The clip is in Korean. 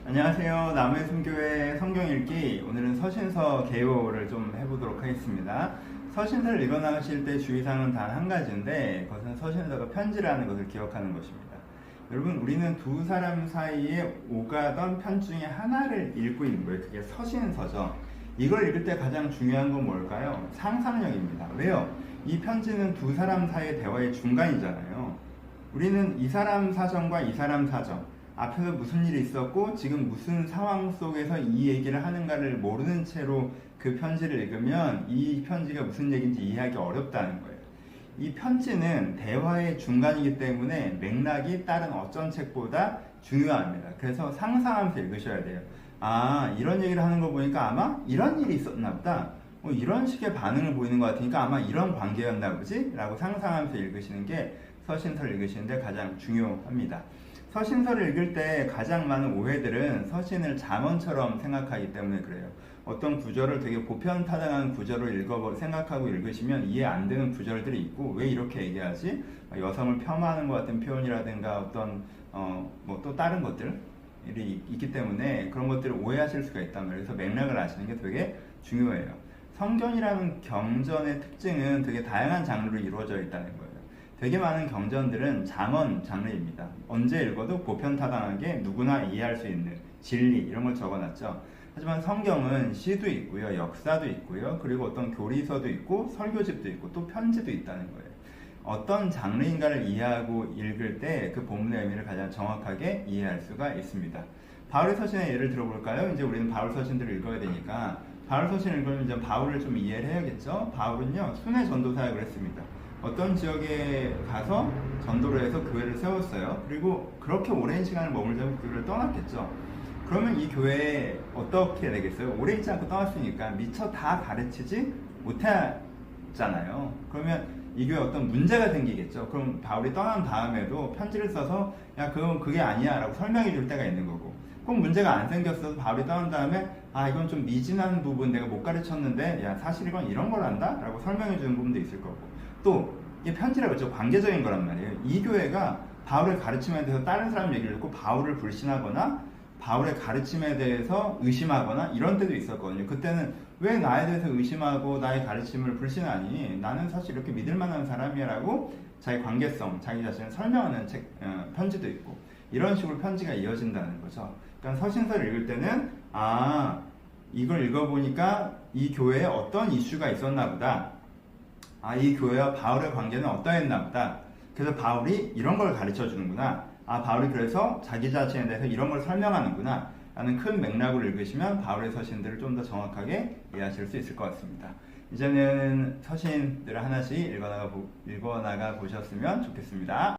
안녕하세요. 남의 순교회 성경 읽기. 오늘은 서신서 개요를 좀 해보도록 하겠습니다. 서신서를 읽어나가실 때 주의사항은 단 한 가지인데 그것은 서신서가 편지라는 것을 기억하는 것입니다. 여러분, 우리는 두 사람 사이에 오가던 편 중에 하나를 읽고 있는 거예요. 그게 서신서죠. 이걸 읽을 때 가장 중요한 건 뭘까요? 상상력입니다. 왜요? 이 편지는 두 사람 사이의 대화의 중간이잖아요. 우리는 이 사람 사정과 이 사람 사정, 앞에서 무슨 일이 있었고 지금 무슨 상황 속에서 이 얘기를 하는가를 모르는 채로 그 편지를 읽으면 이 편지가 무슨 얘기인지 이해하기 어렵다는 거예요. 이 편지는 대화의 중간이기 때문에 맥락이 다른 어떤 책보다 중요합니다. 그래서 상상하면서 읽으셔야 돼요. 아, 이런 얘기를 하는 거 보니까 아마 이런 일이 있었나 보다. 이런 식의 반응을 보이는 것 같으니까 아마 이런 관계였나 보지? 라고 상상하면서 읽으시는 게 서신서를 읽으시는데 가장 중요합니다. 서신서를 읽을 때 가장 많은 오해들은 서신을 잠언처럼 생각하기 때문에 그래요. 어떤 구절을 되게 보편타당한 구절을 생각하고 읽으시면 이해 안 되는 구절들이 있고, 왜 이렇게 얘기하지? 여성을 폄하하는 것 같은 표현이라든가 어떤 뭐 또 다른 것들이 있기 때문에 그런 것들을 오해하실 수가 있단 말이에요. 그래서 맥락을 아시는 게 되게 중요해요. 성경이라는 경전의 특징은 되게 다양한 장르로 이루어져 있다는 거예요. 되게 많은 경전들은 잠언 장르입니다. 언제 읽어도 보편타당하게 누구나 이해할 수 있는 진리, 이런 걸 적어놨죠. 하지만 성경은 시도 있고요, 역사도 있고요, 그리고 어떤 교리서도 있고 설교집도 있고 또 편지도 있다는 거예요. 어떤 장르인가를 이해하고 읽을 때 그 본문의 의미를 가장 정확하게 이해할 수가 있습니다. 바울의 서신의 예를 들어볼까요? 이제 우리는 바울 서신들을 읽어야 되니까 바울 서신을 읽으면 이제 바울을 좀 이해를 해야겠죠. 바울은요, 순회 전도 사역을 했습니다. 어떤 지역에 가서 전도를 해서 교회를 세웠어요. 그리고 그렇게 오랜 시간을 머물자고 교회를 떠났겠죠. 그러면 이 교회에 어떻게 되겠어요? 오래 있지 않고 떠났으니까 미처 다 가르치지 못했잖아요. 그러면 이 교회에 어떤 문제가 생기겠죠. 그럼 바울이 떠난 다음에도 편지를 써서 야, 그건 그게 아니야 라고 설명해 줄 때가 있는 거고, 꼭 문제가 안 생겼어도 바울이 떠난 다음에 아, 이건 좀 미진한 부분 내가 못 가르쳤는데 야, 사실 이건 이런 거란다 라고 설명해 주는 부분도 있을 거고, 또 이 편지라고 했죠. 관계적인 거란 말이에요. 이 교회가 바울의 가르침에 대해서 다른 사람 얘기를 듣고 바울을 불신하거나 바울의 가르침에 대해서 의심하거나 이런 때도 있었거든요. 그때는 왜 나에 대해서 의심하고 나의 가르침을 불신하니? 나는 사실 이렇게 믿을 만한 사람이야 라고 자기 관계성, 자기 자신을 설명하는 편지도 있고, 이런 식으로 편지가 이어진다는 거죠. 그러니까 서신서를 읽을 때는 아, 이걸 읽어보니까 이 교회에 어떤 이슈가 있었나 보다. 아, 이 교회와 바울의 관계는 어떠했나 보다. 그래서 바울이 이런 걸 가르쳐 주는구나. 아, 바울이 그래서 자기 자신에 대해서 이런 걸 설명하는구나 라는 큰 맥락으로 읽으시면 바울의 서신들을 좀 더 정확하게 이해하실 수 있을 것 같습니다. 이제는 서신들을 하나씩 읽어나가 보셨으면 좋겠습니다.